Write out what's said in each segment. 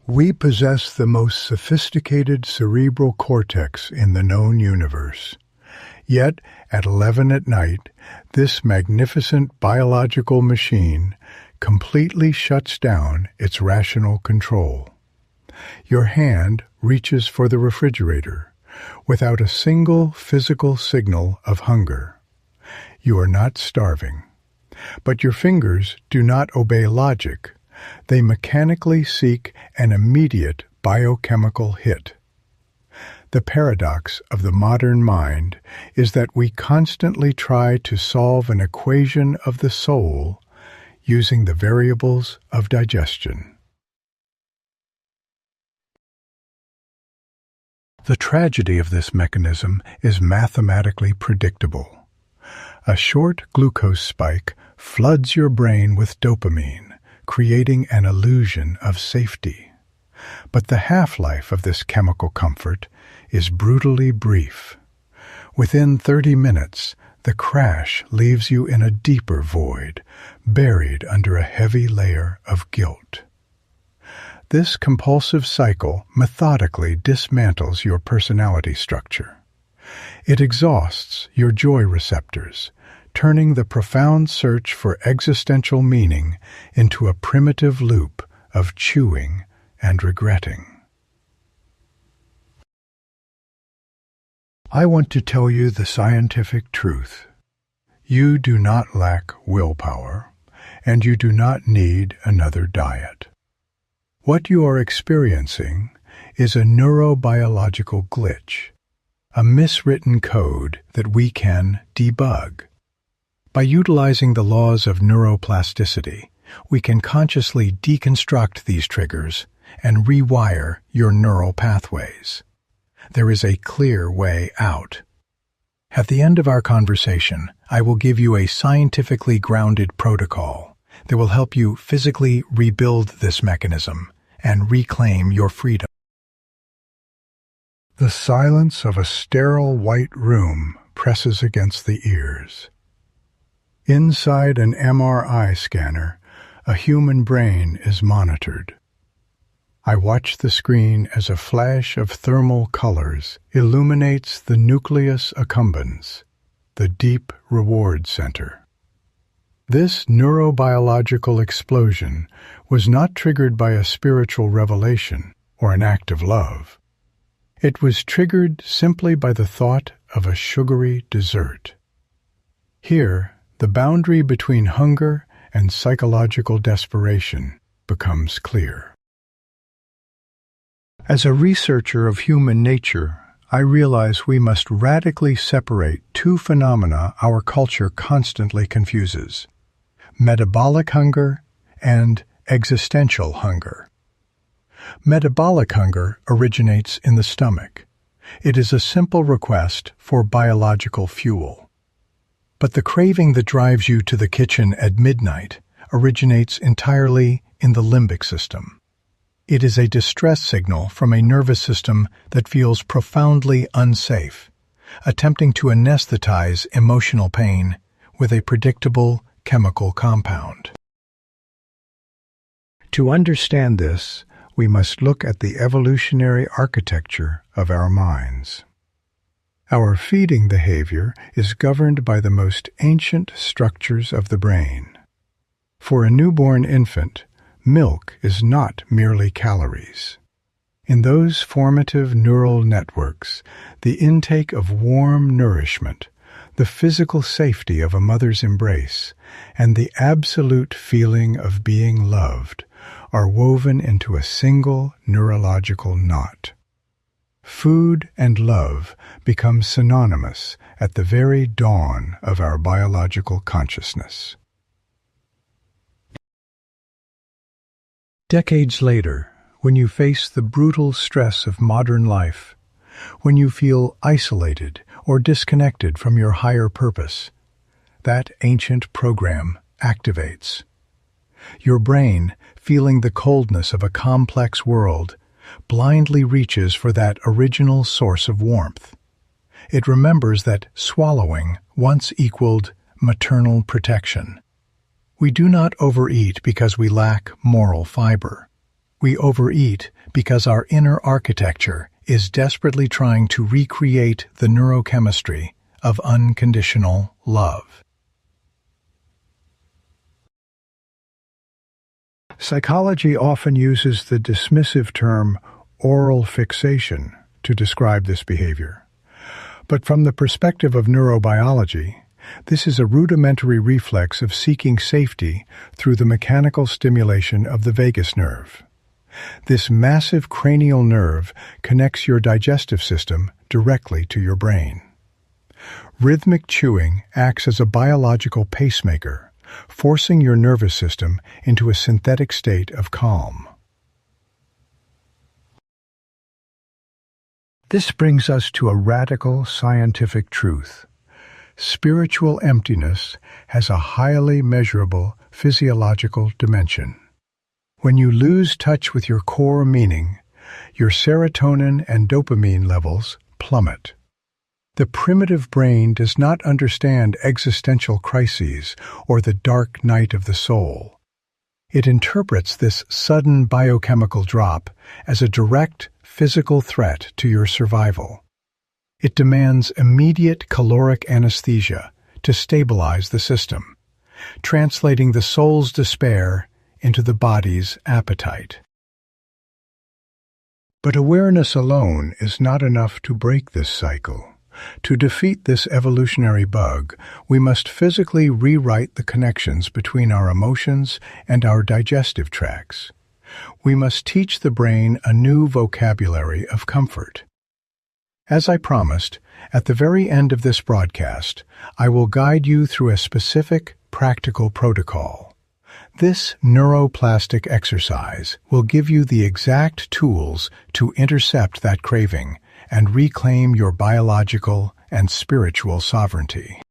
We possess the most sophisticated cerebral cortex in the known universe. Yet, at 11 at night, this magnificent biological machine completely shuts down its rational control. Your hand reaches for the refrigerator without a single physical signal of hunger. You are not starving. But your fingers do not obey logic. They mechanically seek an immediate biochemical hit. The paradox of the modern mind is that we constantly try to solve an equation of the soul using the variables of digestion. The tragedy of this mechanism is mathematically predictable. A short glucose spike floods your brain with dopamine, creating an illusion of safety. But the half-life of this chemical comfort is brutally brief. Within 30 minutes, the crash leaves you in a deeper void, buried under a heavy layer of guilt. This compulsive cycle methodically dismantles your personality structure. It exhausts your joy receptors, turning the profound search for existential meaning into a primitive loop of chewing and regretting. I want to tell you the scientific truth. You do not lack willpower, and you do not need another diet. What you are experiencing is a neurobiological glitch, a miswritten code that we can debug. By utilizing the laws of neuroplasticity, we can consciously deconstruct these triggers and rewire your neural pathways. There is a clear way out. At the end of our conversation, I will give you a scientifically grounded protocol that will help you physically rebuild this mechanism and reclaim your freedom. The silence of a sterile white room presses against the ears. Inside an MRI scanner, a human brain is monitored. I watch the screen as a flash of thermal colors illuminates the nucleus accumbens, the deep reward center. This neurobiological explosion was not triggered by a spiritual revelation or an act of love. It was triggered simply by the thought of a sugary dessert. Here, the boundary between hunger and psychological desperation becomes clear. As a researcher of human nature, I realize we must radically separate two phenomena our culture constantly confuses: metabolic hunger and existential hunger. Metabolic hunger originates in the stomach. It is a simple request for biological fuel. But the craving that drives you to the kitchen at midnight originates entirely in the limbic system. It is a distress signal from a nervous system that feels profoundly unsafe, attempting to anesthetize emotional pain with a predictable chemical compound. To understand this, we must look at the evolutionary architecture of our minds. Our feeding behavior is governed by the most ancient structures of the brain. For a newborn infant, milk is not merely calories. In those formative neural networks, the intake of warm nourishment, the physical safety of a mother's embrace, and the absolute feeling of being loved are woven into a single neurological knot. Food and love become synonymous at the very dawn of our biological consciousness. Decades later, when you face the brutal stress of modern life, when you feel isolated or disconnected from your higher purpose, that ancient program activates. Your brain, feeling the coldness of a complex world, blindly reaches for that original source of warmth. It remembers that swallowing once equaled maternal protection. We do not overeat because we lack moral fiber. We overeat because our inner architecture is desperately trying to recreate the neurochemistry of unconditional love. Psychology often uses the dismissive term oral fixation to describe this behavior. But from the perspective of neurobiology, this is a rudimentary reflex of seeking safety through the mechanical stimulation of the vagus nerve. This massive cranial nerve connects your digestive system directly to your brain. Rhythmic chewing acts as a biological pacemaker, forcing your nervous system into a synthetic state of calm. This brings us to a radical scientific truth. Spiritual emptiness has a highly measurable physiological dimension. When you lose touch with your core meaning, your serotonin and dopamine levels plummet. The primitive brain does not understand existential crises or the dark night of the soul. It interprets this sudden biochemical drop as a direct physical threat to your survival. It demands immediate caloric anesthesia to stabilize the system, translating the soul's despair into the body's appetite. But awareness alone is not enough to break this cycle. To defeat this evolutionary bug, we must physically rewrite the connections between our emotions and our digestive tracts. We must teach the brain a new vocabulary of comfort. As I promised, at the very end of this broadcast, I will guide you through a specific, practical protocol. This neuroplastic exercise will give you the exact tools to intercept that craving and reclaim your biological and spiritual sovereignty.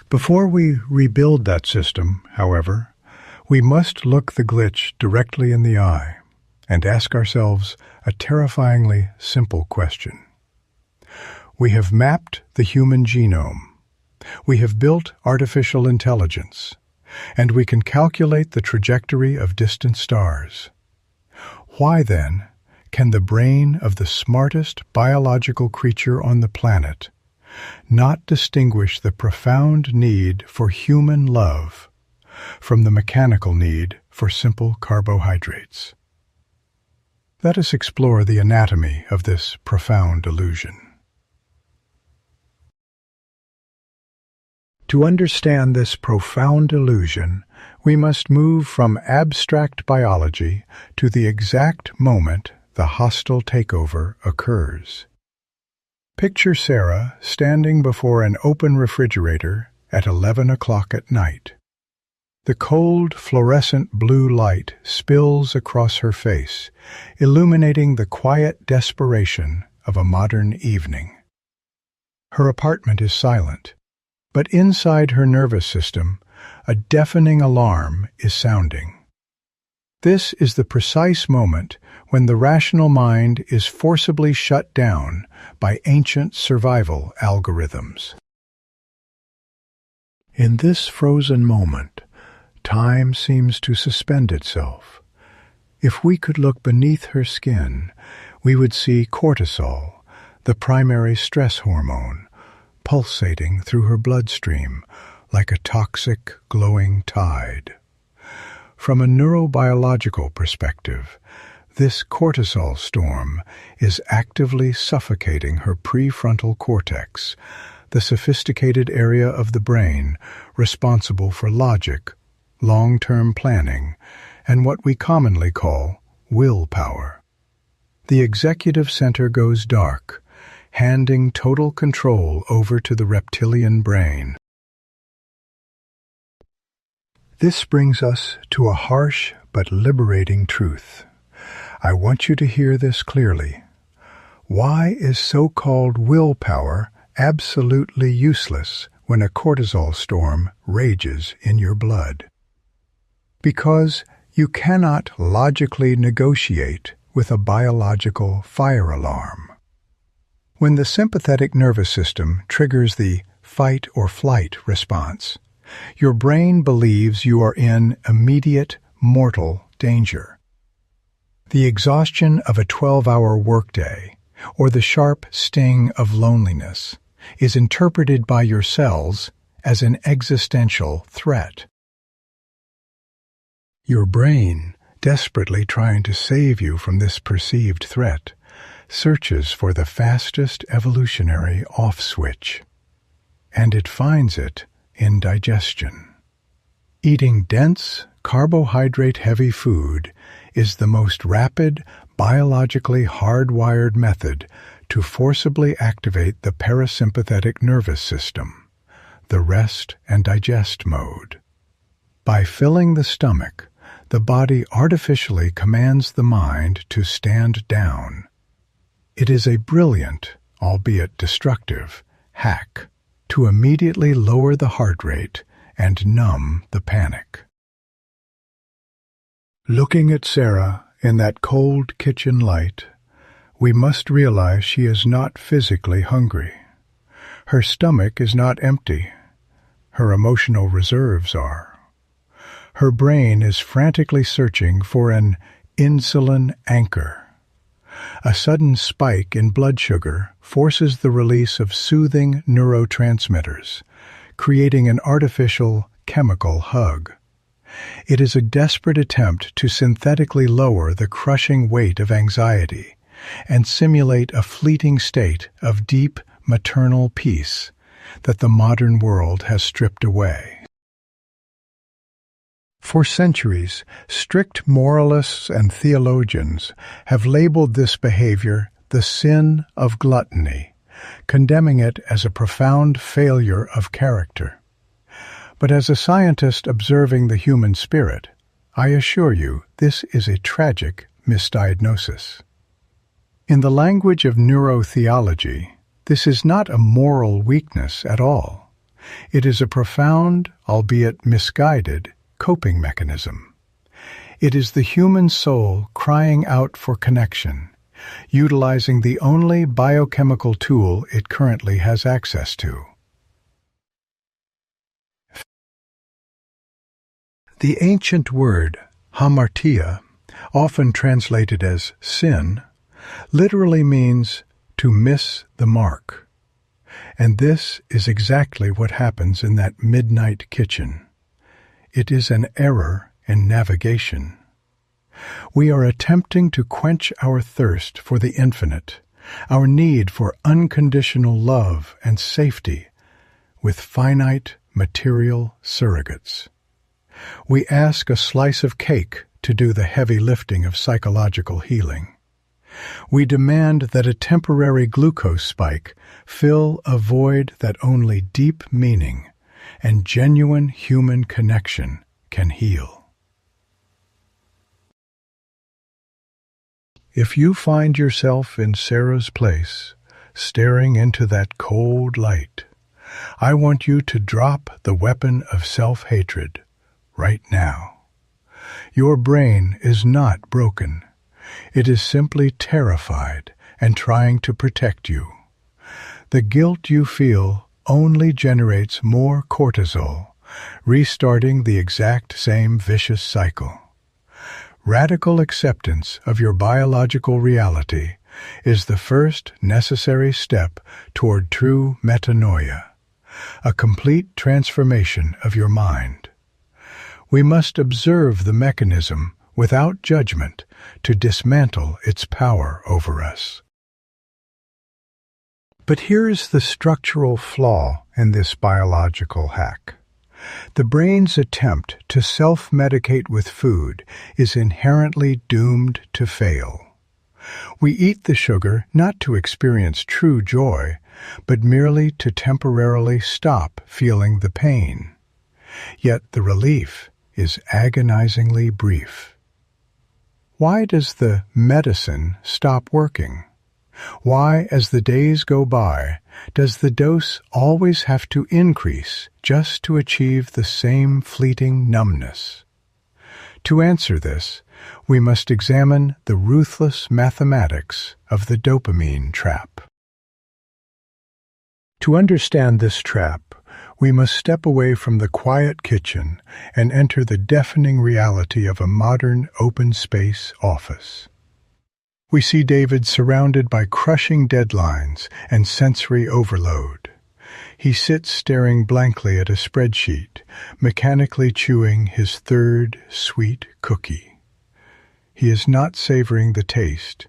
Before we rebuild that system, however, we must look the glitch directly in the eye and ask ourselves a terrifyingly simple question. We have mapped the human genome. We have built artificial intelligence, and we can calculate the trajectory of distant stars. Why, then, can the brain of the smartest biological creature on the planet not distinguish the profound need for human love from the mechanical need for simple carbohydrates? Let us explore the anatomy of this profound illusion. To understand this profound illusion, we must move from abstract biology to the exact moment the hostile takeover occurs. Picture Sarah standing before an open refrigerator at 11 o'clock at night. The cold, fluorescent blue light spills across her face, illuminating the quiet desperation of a modern evening. Her apartment is silent, but inside her nervous system, a deafening alarm is sounding. This is the precise moment when the rational mind is forcibly shut down by ancient survival algorithms. In this frozen moment, time seems to suspend itself. If we could look beneath her skin, we would see cortisol, the primary stress hormone, pulsating through her bloodstream like a toxic, glowing tide. From a neurobiological perspective, this cortisol storm is actively suffocating her prefrontal cortex, the sophisticated area of the brain responsible for logic, long-term planning, and what we commonly call willpower. The executive center goes dark, handing total control over to the reptilian brain. This brings us to a harsh but liberating truth. I want you to hear this clearly. Why is so-called willpower absolutely useless when a cortisol storm rages in your blood? Because you cannot logically negotiate with a biological fire alarm. When the sympathetic nervous system triggers the fight or flight response, your brain believes you are in immediate mortal danger. The exhaustion of a 12-hour workday, or the sharp sting of loneliness, is interpreted by your cells as an existential threat. Your brain, desperately trying to save you from this perceived threat, searches for the fastest evolutionary off switch, and it finds it in digestion. Eating dense, carbohydrate-heavy food is the most rapid, biologically hardwired method to forcibly activate the parasympathetic nervous system, the rest and digest mode. By filling the stomach, the body artificially commands the mind to stand down. It is a brilliant, albeit destructive, hack to immediately lower the heart rate and numb the panic. Looking at Sarah in that cold kitchen light, we must realize she is not physically hungry. Her stomach is not empty. Her emotional reserves are. Her brain is frantically searching for an insulin anchor. A sudden spike in blood sugar forces the release of soothing neurotransmitters, creating an artificial chemical hug. It is a desperate attempt to synthetically lower the crushing weight of anxiety and simulate a fleeting state of deep maternal peace that the modern world has stripped away. For centuries, strict moralists and theologians have labeled this behavior the sin of gluttony, condemning it as a profound failure of character. But as a scientist observing the human spirit, I assure you this is a tragic misdiagnosis. In the language of neurotheology, this is not a moral weakness at all. It is a profound, albeit misguided, coping mechanism. It is the human soul crying out for connection, utilizing the only biochemical tool it currently has access to. The ancient word hamartia, often translated as sin, literally means to miss the mark. And this is exactly what happens in that midnight kitchen. It is an error in navigation. We are attempting to quench our thirst for the infinite, our need for unconditional love and safety, with finite material surrogates. We ask a slice of cake to do the heavy lifting of psychological healing. We demand that a temporary glucose spike fill a void that only deep meaning and genuine human connection can heal. If you find yourself in Sarah's place, staring into that cold light, I want you to drop the weapon of self-hatred right now. Your brain is not broken. It is simply terrified and trying to protect you. The guilt you feel only generates more cortisol, restarting the exact same vicious cycle. Radical acceptance of your biological reality is the first necessary step toward true metanoia, a complete transformation of your mind. We must observe the mechanism without judgment to dismantle its power over us. But here is the structural flaw in this biological hack. The brain's attempt to self-medicate with food is inherently doomed to fail. We eat the sugar not to experience true joy, but merely to temporarily stop feeling the pain. Yet the relief is agonizingly brief. Why does the medicine stop working? Why, as the days go by, does the dose always have to increase just to achieve the same fleeting numbness? To answer this, we must examine the ruthless mathematics of the dopamine trap. To understand this trap, We must step away from the quiet kitchen and enter the deafening reality of a modern open-space office. We see David surrounded by crushing deadlines and sensory overload. He sits staring blankly at a spreadsheet, mechanically chewing his third sweet cookie. He is not savoring the taste,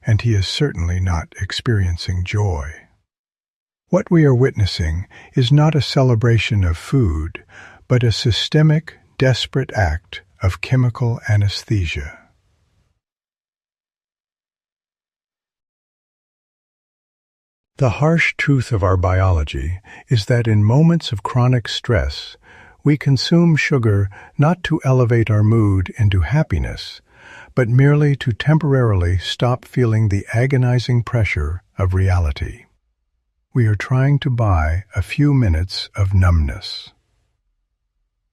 and he is certainly not experiencing joy. What we are witnessing is not a celebration of food, but a systemic, desperate act of chemical anesthesia. The harsh truth of our biology is that in moments of chronic stress, we consume sugar not to elevate our mood into happiness, but merely to temporarily stop feeling the agonizing pressure of reality. We are trying to buy a few minutes of numbness.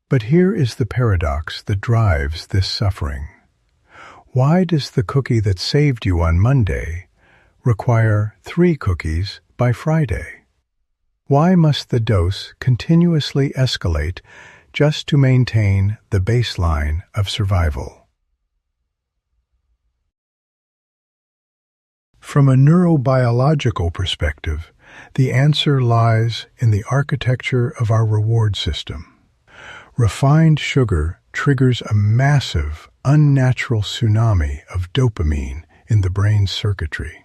But here is the paradox that drives this suffering. Why does the cookie that saved you on Monday require 3 cookies by Friday? Why must the dose continuously escalate just to maintain the baseline of survival? From a neurobiological perspective, the answer lies in the architecture of our reward system. Refined sugar triggers a massive, unnatural tsunami of dopamine in the brain's circuitry.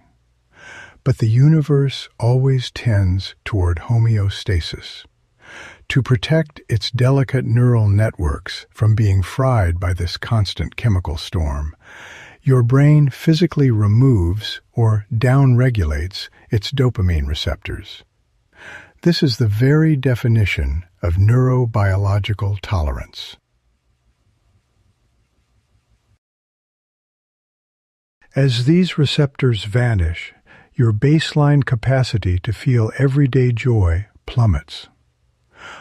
But the universe always tends toward homeostasis. To protect its delicate neural networks from being fried by this constant chemical storm, your brain physically removes or downregulates its dopamine receptors. This is the very definition of neurobiological tolerance. As these receptors vanish, your baseline capacity to feel everyday joy plummets.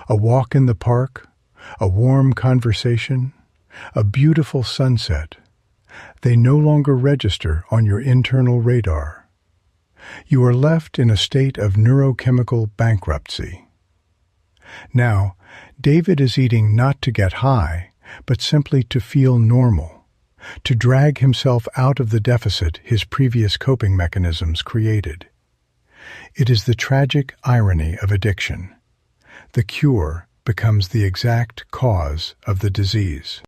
A walk in the park, a warm conversation, a beautiful sunset, they no longer register on your internal radar. You are left in a state of neurochemical bankruptcy. Now, David is eating not to get high, but simply to feel normal, to drag himself out of the deficit his previous coping mechanisms created. It is the tragic irony of addiction. The cure becomes the exact cause of the disease.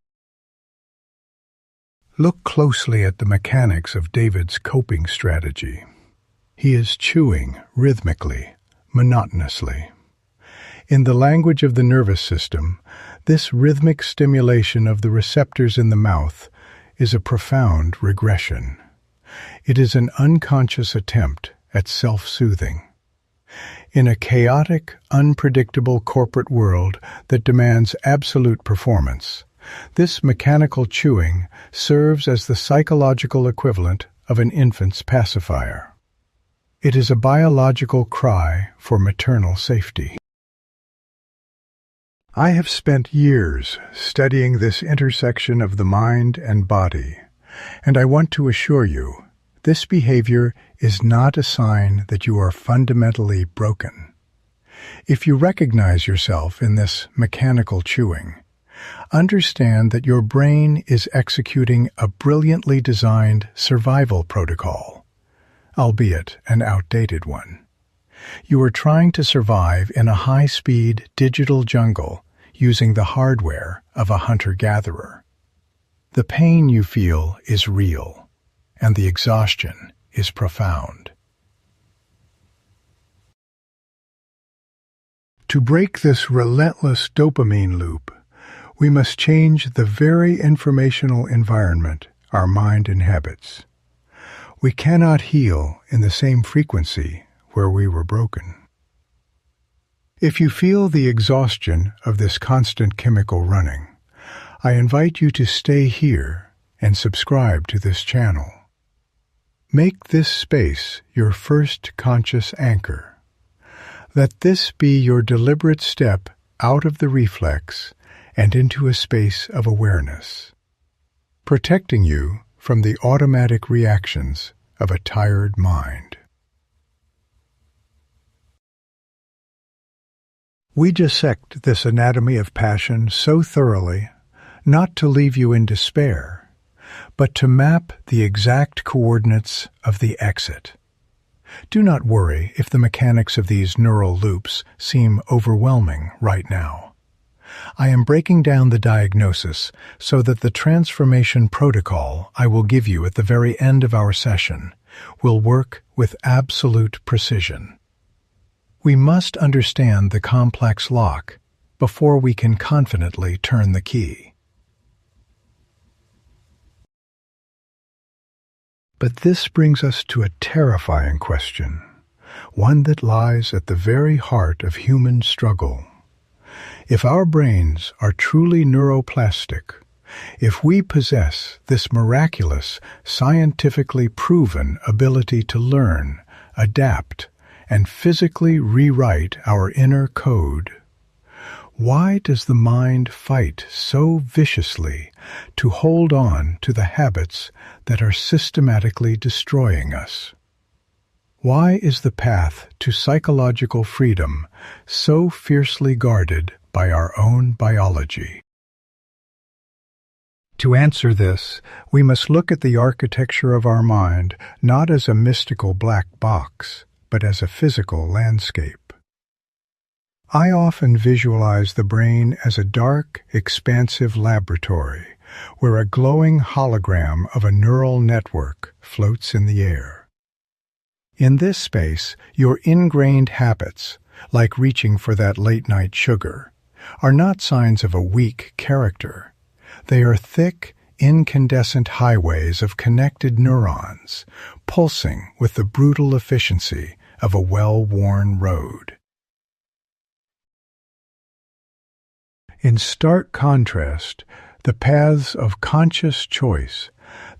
Look closely at the mechanics of David's coping strategy. He is chewing rhythmically, monotonously. In the language of the nervous system, this rhythmic stimulation of the receptors in the mouth is a profound regression. It is an unconscious attempt at self-soothing. In a chaotic, unpredictable corporate world that demands absolute performance, this mechanical chewing serves as the psychological equivalent of an infant's pacifier. It is a biological cry for maternal safety. I have spent years studying this intersection of the mind and body, and I want to assure you, this behavior is not a sign that you are fundamentally broken. If you recognize yourself in this mechanical chewing, understand that your brain is executing a brilliantly designed survival protocol, albeit an outdated one. You are trying to survive in a high-speed digital jungle using the hardware of a hunter-gatherer. The pain you feel is real, and the exhaustion is profound. To break this relentless dopamine loop, we must change the very informational environment our mind inhabits. We cannot heal in the same frequency where we were broken. If you feel the exhaustion of this constant chemical running, I invite you to stay here and subscribe to this channel. Make this space your first conscious anchor. Let this be your deliberate step out of the reflex and into a space of awareness, protecting you from the automatic reactions of a tired mind. We dissect this anatomy of passion so thoroughly, not to leave you in despair, but to map the exact coordinates of the exit. Do not worry if the mechanics of these neural loops seem overwhelming right now. I am breaking down the diagnosis so that the transformation protocol I will give you at the very end of our session will work with absolute precision. We must understand the complex lock before we can confidently turn the key. But this brings us to a terrifying question, one that lies at the very heart of human struggle. If our brains are truly neuroplastic, if we possess this miraculous, scientifically proven ability to learn, adapt, and physically rewrite our inner code, why does the mind fight so viciously to hold on to the habits that are systematically destroying us? Why is the path to psychological freedom so fiercely guarded by our own biology? To answer this, we must look at the architecture of our mind not as a mystical black box, but as a physical landscape. I often visualize the brain as a dark, expansive laboratory where a glowing hologram of a neural network floats in the air. In this space, your ingrained habits, like reaching for that late-night sugar, are not signs of a weak character. They are thick, incandescent highways of connected neurons, pulsing with the brutal efficiency of a well-worn road. In stark contrast, the paths of conscious choice,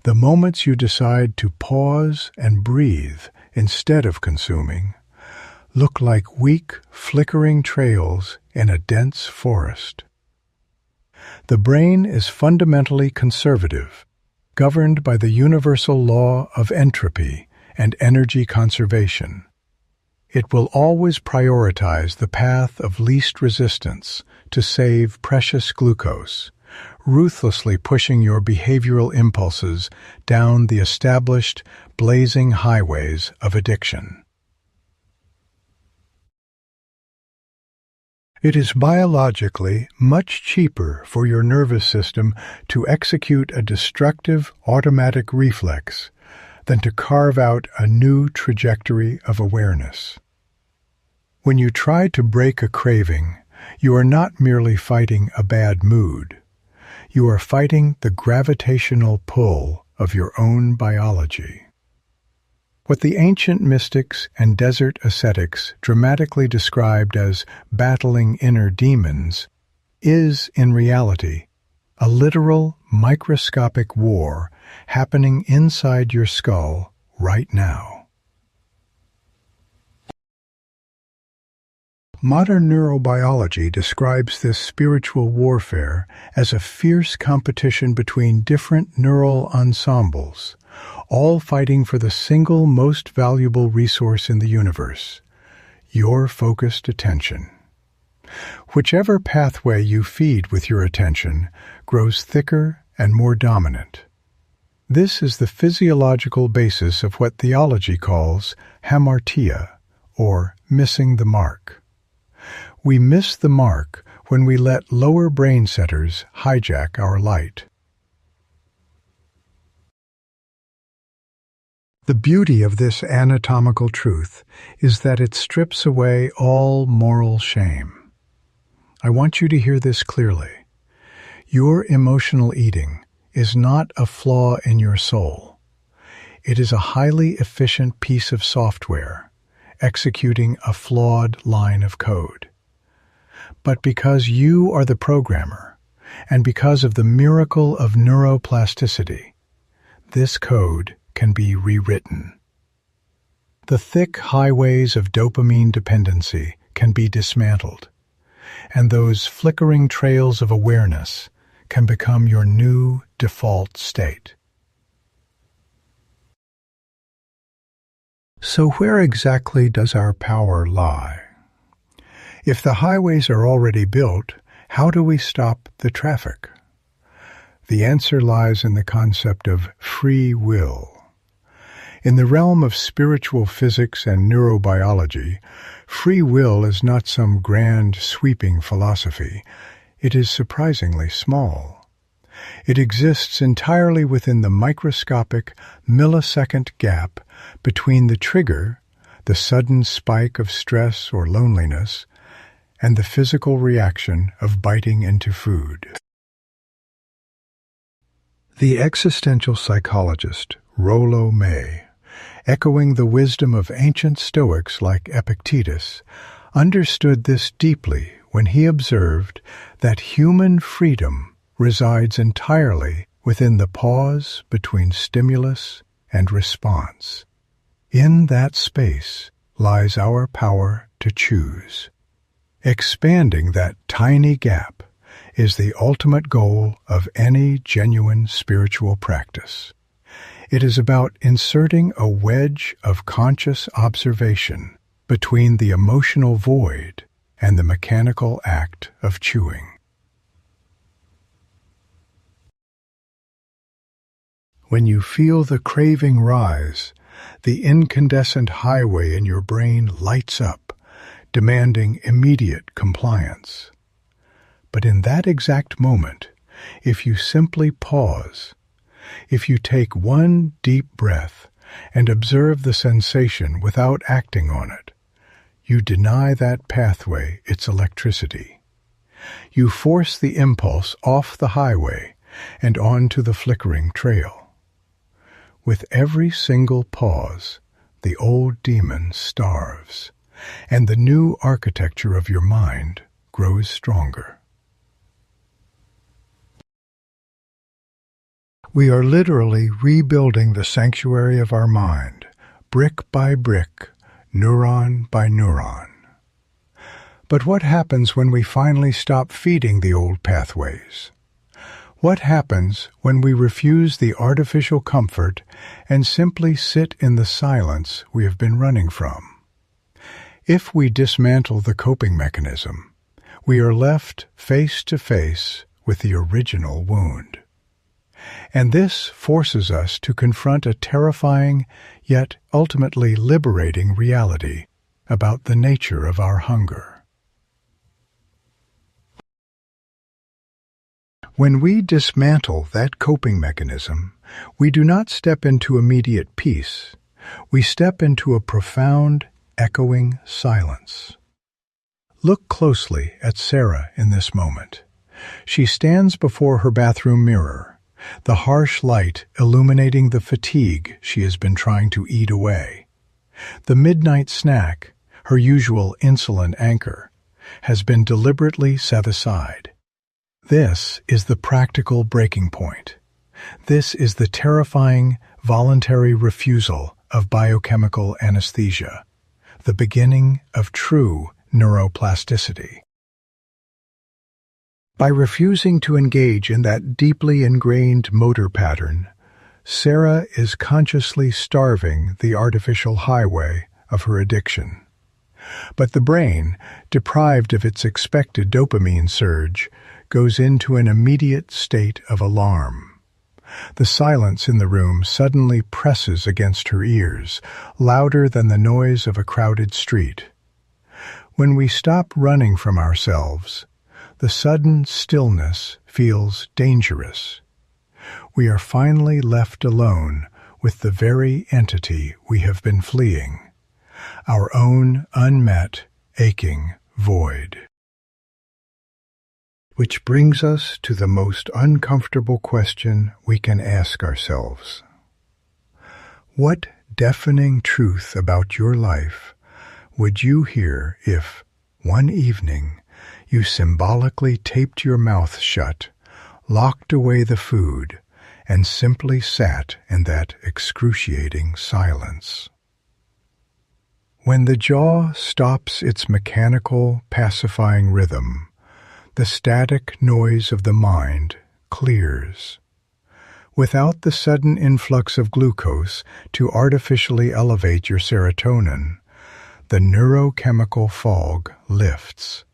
the moments you decide to pause and breathe instead of consuming, look like weak, flickering trails in a dense forest. The brain is fundamentally conservative, governed by the universal law of entropy and energy conservation. It will always prioritize the path of least resistance to save precious glucose, ruthlessly pushing your behavioral impulses down the established, blazing highways of addiction. It is biologically much cheaper for your nervous system to execute a destructive automatic reflex than to carve out a new trajectory of awareness. When you try to break a craving, you are not merely fighting a bad mood. You are fighting the gravitational pull of your own biology. What the ancient mystics and desert ascetics dramatically described as battling inner demons is, in reality, a literal microscopic war happening inside your skull right now. Modern neurobiology describes this spiritual warfare as a fierce competition between different neural ensembles, all fighting for the single most valuable resource in the universe, your focused attention. Whichever pathway you feed with your attention grows thicker and more dominant. This is the physiological basis of what theology calls hamartia, or missing the mark. We miss the mark when we let lower brain centers hijack our light. The beauty of this anatomical truth is that it strips away all moral shame. I want you to hear this clearly. Your emotional eating is not a flaw in your soul. It is a highly efficient piece of software executing a flawed line of code. But because you are the programmer, and because of the miracle of neuroplasticity, this code can be rewritten. The thick highways of dopamine dependency can be dismantled, and those flickering trails of awareness can become your new default state. So where exactly does our power lie? If the highways are already built, how do we stop the traffic? The answer lies in the concept of free will. In the realm of spiritual physics and neurobiology, free will is not some grand, sweeping philosophy. It is surprisingly small. It exists entirely within the microscopic millisecond gap between the trigger, the sudden spike of stress or loneliness, and the physical reaction of biting into food. The existential psychologist Rollo May, echoing the wisdom of ancient Stoics like Epictetus, understood this deeply when he observed that human freedom resides entirely within the pause between stimulus and response. In that space lies our power to choose. Expanding that tiny gap is the ultimate goal of any genuine spiritual practice. It is about inserting a wedge of conscious observation between the emotional void and the mechanical act of chewing. When you feel the craving rise, the incandescent highway in your brain lights up, demanding immediate compliance. But in that exact moment, if you simply pause, if you take one deep breath and observe the sensation without acting on it, you deny that pathway its electricity. You force the impulse off the highway and onto the flickering trail. With every single pause, the old demon starves, and the new architecture of your mind grows stronger. We are literally rebuilding the sanctuary of our mind, brick by brick, neuron by neuron. But what happens when we finally stop feeding the old pathways? What happens when we refuse the artificial comfort and simply sit in the silence we have been running from? If we dismantle the coping mechanism, we are left face to face with the original wound. And this forces us to confront a terrifying, yet ultimately liberating reality about the nature of our hunger. When we dismantle that coping mechanism, we do not step into immediate peace. We step into a profound, echoing silence. Look closely at Sarah in this moment. She stands before her bathroom mirror, the harsh light illuminating the fatigue she has been trying to eat away. The midnight snack, her usual insulin anchor, has been deliberately set aside. This is the practical breaking point. This is the terrifying, voluntary refusal of biochemical anesthesia, the beginning of true neuroplasticity. By refusing to engage in that deeply ingrained motor pattern, Sarah is consciously starving the artificial highway of her addiction. But the brain, deprived of its expected dopamine surge, goes into an immediate state of alarm. The silence in the room suddenly presses against her ears, louder than the noise of a crowded street. When we stop running from ourselves, the sudden stillness feels dangerous. We are finally left alone with the very entity we have been fleeing, our own unmet, aching void. Which brings us to the most uncomfortable question we can ask ourselves. What deafening truth about your life would you hear if, one evening, you symbolically taped your mouth shut, locked away the food, and simply sat in that excruciating silence? When the jaw stops its mechanical, pacifying rhythm, the static noise of the mind clears. Without the sudden influx of glucose to artificially elevate your serotonin, the neurochemical fog lifts,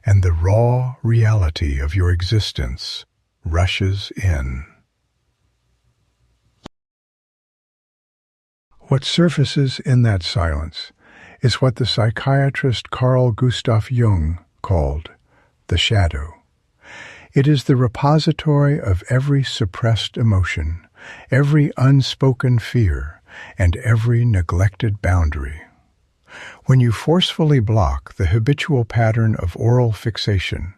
and the raw reality of your existence rushes in. What surfaces in that silence is what the psychiatrist Carl Gustav Jung called the shadow. It is the repository of every suppressed emotion, every unspoken fear, and every neglected boundary. When you forcefully block the habitual pattern of oral fixation,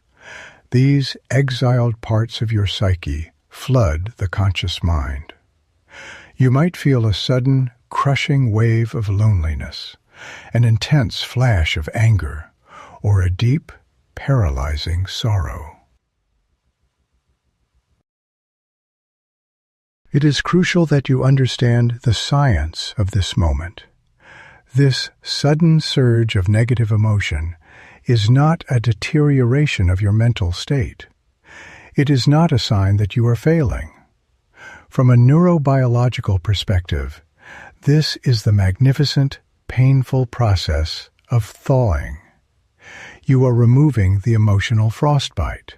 these exiled parts of your psyche flood the conscious mind. You might feel a sudden, crushing wave of loneliness, an intense flash of anger, or a deep, paralyzing sorrow. It is crucial that you understand the science of this moment. This sudden surge of negative emotion is not a deterioration of your mental state. It is not a sign that you are failing. From a neurobiological perspective, this is the magnificent, painful process of thawing. You are removing the emotional frostbite.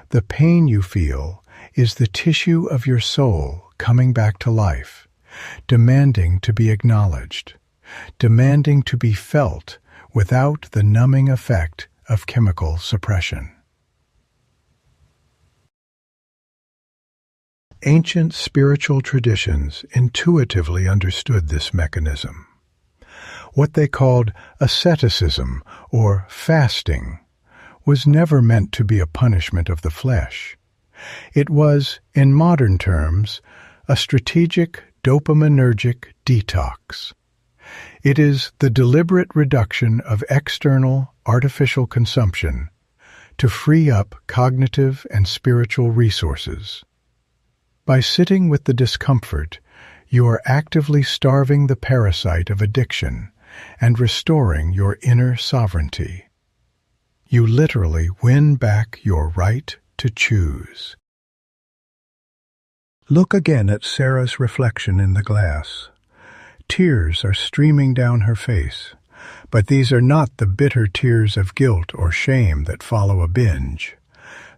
The pain you feel is the tissue of your soul coming back to life, demanding to be acknowledged, demanding to be felt without the numbing effect of chemical suppression. Ancient spiritual traditions intuitively understood this mechanism. What they called asceticism or fasting was never meant to be a punishment of the flesh. It was, in modern terms, a strategic dopaminergic detox. It is the deliberate reduction of external, artificial consumption to free up cognitive and spiritual resources. By sitting with the discomfort, you are actively starving the parasite of addiction and restoring your inner sovereignty. You literally win back your right to choose. Look again at Sarah's reflection in the glass. Tears are streaming down her face, but these are not the bitter tears of guilt or shame that follow a binge.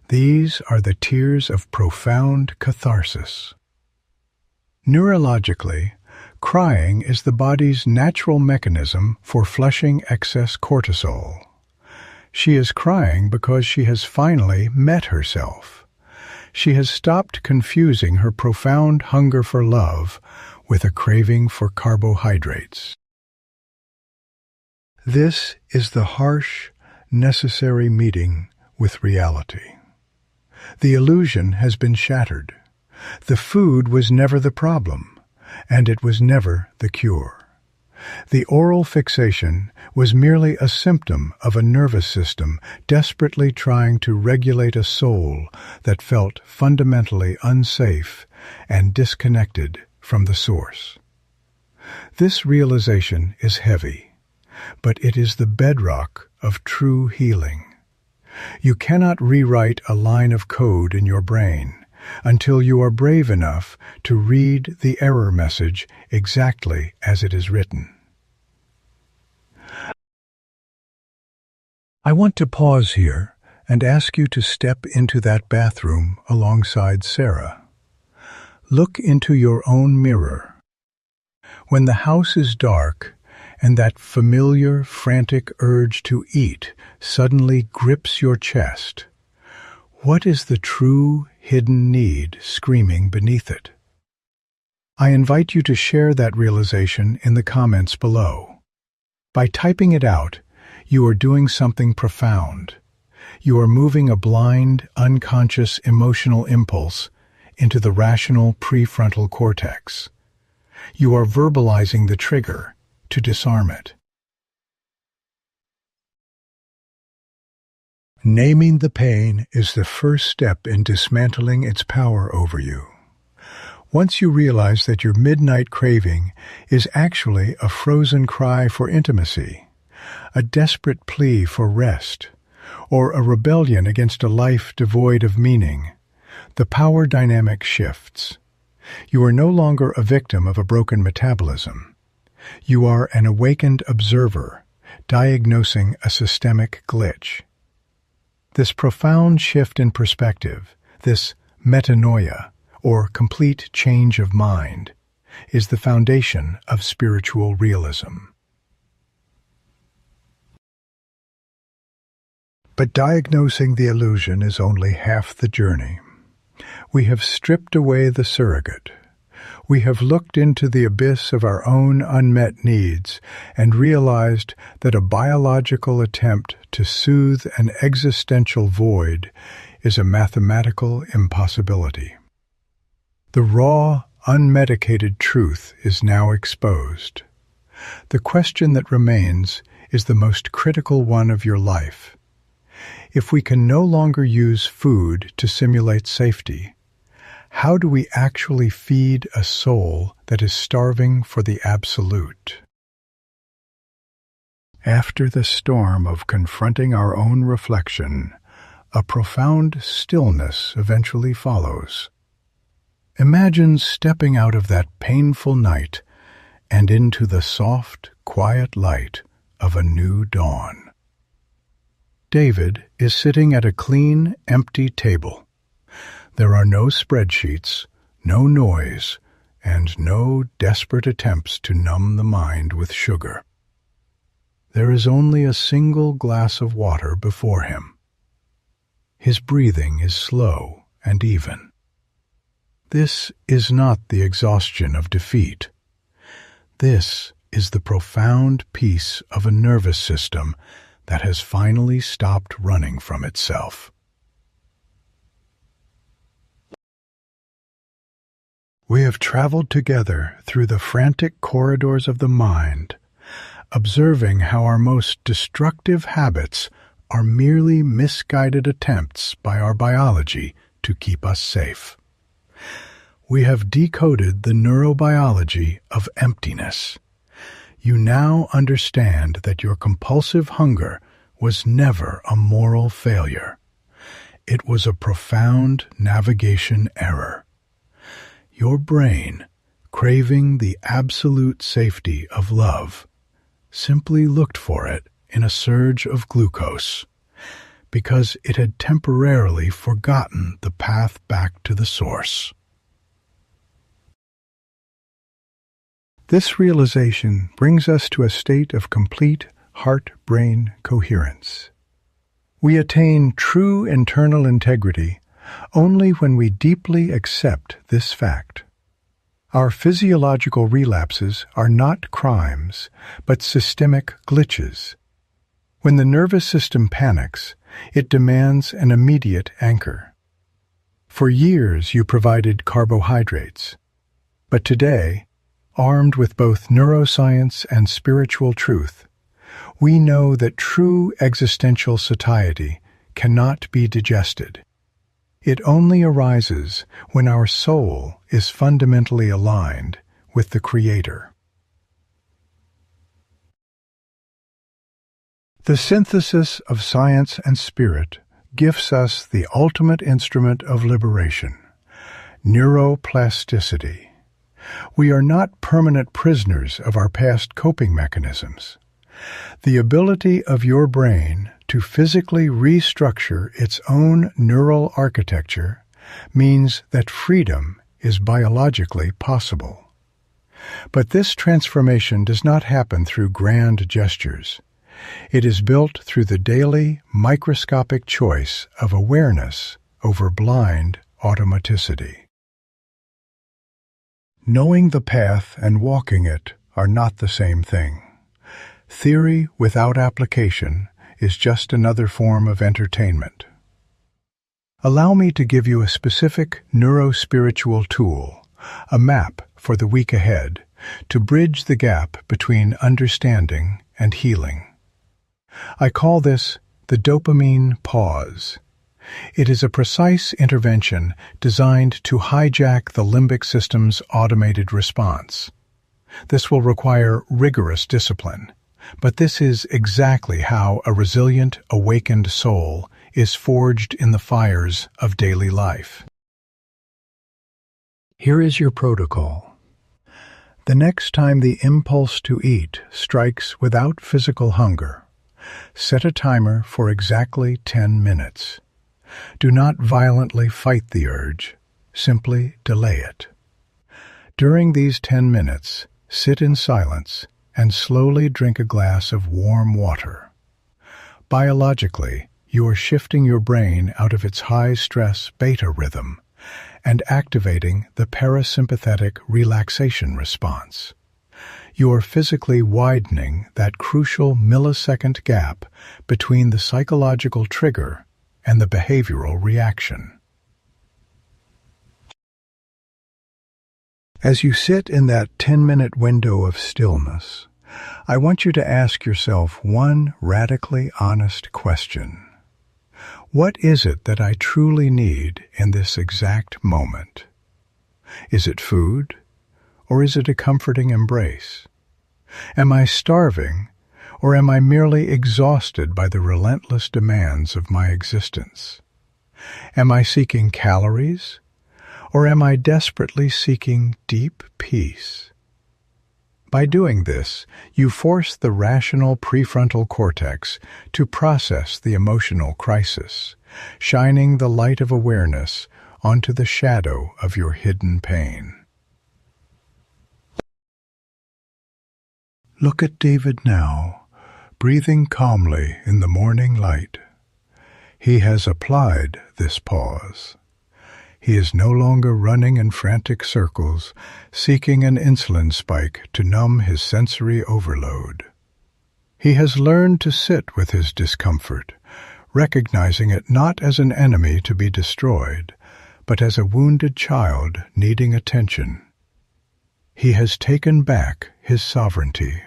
These are the tears of profound catharsis. Neurologically, crying is the body's natural mechanism for flushing excess cortisol. She is crying because she has finally met herself. She has stopped confusing her profound hunger for love with a craving for carbohydrates. This is the harsh, necessary meeting with reality. The illusion has been shattered. The food was never the problem, and it was never the cure. The oral fixation was merely a symptom of a nervous system desperately trying to regulate a soul that felt fundamentally unsafe and disconnected from the source. This realization is heavy, but it is the bedrock of true healing. You cannot rewrite a line of code in your brain until you are brave enough to read the error message exactly as it is written. I want to pause here and ask you to step into that bathroom alongside Sarah. Look into your own mirror. When the house is dark and that familiar, frantic urge to eat suddenly grips your chest, what is the true, hidden need screaming beneath it? I invite you to share that realization in the comments below. By typing it out, you are doing something profound. You are moving a blind, unconscious emotional impulse into the rational prefrontal cortex. You are verbalizing the trigger to disarm it. Naming the pain is the first step in dismantling its power over you. Once you realize that your midnight craving is actually a frozen cry for intimacy, a desperate plea for rest, or a rebellion against a life devoid of meaning, the power dynamic shifts. You are no longer a victim of a broken metabolism. You are an awakened observer, diagnosing a systemic glitch. This profound shift in perspective, this metanoia, or complete change of mind, is the foundation of spiritual realism. But diagnosing the illusion is only half the journey. We have stripped away the surrogate. We have looked into the abyss of our own unmet needs and realized that a biological attempt to soothe an existential void is a mathematical impossibility. The raw, unmedicated truth is now exposed. The question that remains is the most critical one of your life. If we can no longer use food to simulate safety, how do we actually feed a soul that is starving for the absolute? After the storm of confronting our own reflection, a profound stillness eventually follows. Imagine stepping out of that painful night and into the soft, quiet light of a new dawn. David is sitting at a clean, empty table. There are no spreadsheets, no noise, and no desperate attempts to numb the mind with sugar. There is only a single glass of water before him. His breathing is slow and even. This is not the exhaustion of defeat. This is the profound peace of a nervous system that has finally stopped running from itself. We have traveled together through the frantic corridors of the mind, observing how our most destructive habits are merely misguided attempts by our biology to keep us safe. We have decoded the neurobiology of emptiness. You now understand that your compulsive hunger was never a moral failure. It was a profound navigation error. Your brain, craving the absolute safety of love, simply looked for it in a surge of glucose, because it had temporarily forgotten the path back to the source. This realization brings us to a state of complete heart-brain coherence. We attain true internal integrity only when we deeply accept this fact. Our physiological relapses are not crimes, but systemic glitches. When the nervous system panics, it demands an immediate anchor. For years you provided carbohydrates, but today, armed with both neuroscience and spiritual truth, we know that true existential satiety cannot be digested. It only arises when our soul is fundamentally aligned with the Creator. The synthesis of science and spirit gifts us the ultimate instrument of liberation, neuroplasticity. We are not permanent prisoners of our past coping mechanisms. The ability of your brain to physically restructure its own neural architecture means that freedom is biologically possible. But this transformation does not happen through grand gestures. It is built through the daily, microscopic choice of awareness over blind automaticity. Knowing the path and walking it are not the same thing. Theory without application is just another form of entertainment. Allow me to give you a specific neurospiritual tool, a map for the week ahead, to bridge the gap between understanding and healing. I call this the dopamine pause. It is a precise intervention designed to hijack the limbic system's automated response. This will require rigorous discipline, but this is exactly how a resilient, awakened soul is forged in the fires of daily life. Here is your protocol. The next time the impulse to eat strikes without physical hunger, set a timer for exactly 10 minutes. Do not violently fight the urge, simply delay it. During these 10 minutes, sit in silence and slowly drink a glass of warm water. Biologically, you are shifting your brain out of its high-stress beta rhythm and activating the parasympathetic relaxation response. You are physically widening that crucial millisecond gap between the psychological trigger and the behavioral reaction. As you sit in that 10-minute window of stillness, I want you to ask yourself one radically honest question. What is it that I truly need in this exact moment? Is it food, or is it a comforting embrace? Am I starving, or am I merely exhausted by the relentless demands of my existence? Am I seeking calories, or am I desperately seeking deep peace? By doing this, you force the rational prefrontal cortex to process the emotional crisis, shining the light of awareness onto the shadow of your hidden pain. Look at David now, breathing calmly in the morning light. He has applied this pause. He is no longer running in frantic circles, seeking an insulin spike to numb his sensory overload. He has learned to sit with his discomfort, recognizing it not as an enemy to be destroyed, but as a wounded child needing attention. He has taken back his sovereignty.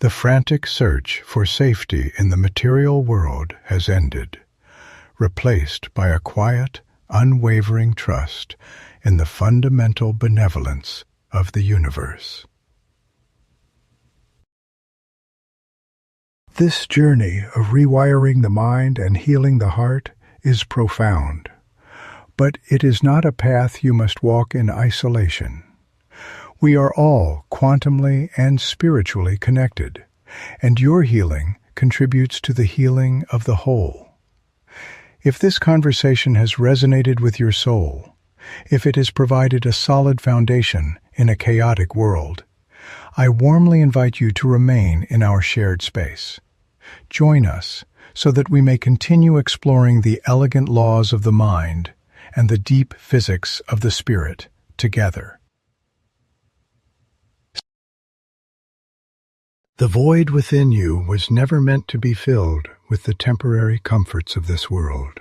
The frantic search for safety in the material world has ended, replaced by a quiet, unwavering trust in the fundamental benevolence of the universe. This journey of rewiring the mind and healing the heart is profound, but it is not a path you must walk in isolation. We are all quantumly and spiritually connected, and your healing contributes to the healing of the whole. If this conversation has resonated with your soul, if it has provided a solid foundation in a chaotic world, I warmly invite you to remain in our shared space. Join us so that we may continue exploring the elegant laws of the mind and the deep physics of the spirit together. The void within you was never meant to be filled with the temporary comforts of this world.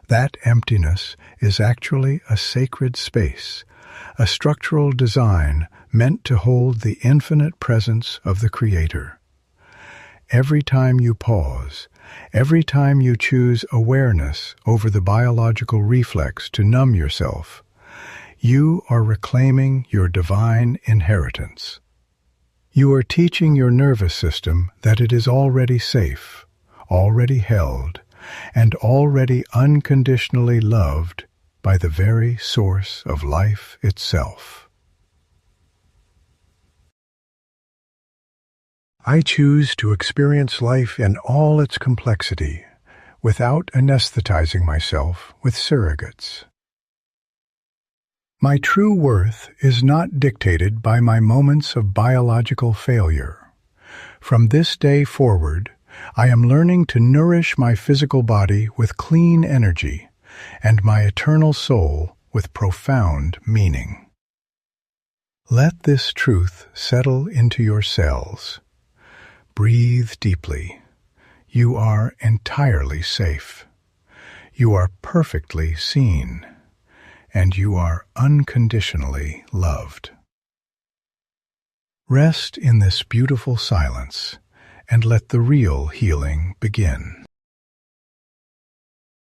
That emptiness is actually a sacred space, a structural design meant to hold the infinite presence of the Creator. Every time you pause, every time you choose awareness over the biological reflex to numb yourself, you are reclaiming your divine inheritance. You are teaching your nervous system that it is already safe, already held, and already unconditionally loved by the very source of life itself. I choose to experience life in all its complexity, without anesthetizing myself with surrogates. My true worth is not dictated by my moments of biological failure. From this day forward, I am learning to nourish my physical body with clean energy and my eternal soul with profound meaning. Let this truth settle into your cells. Breathe deeply. You are entirely safe. You are perfectly seen. And you are unconditionally loved. Rest in this beautiful silence and let the real healing begin.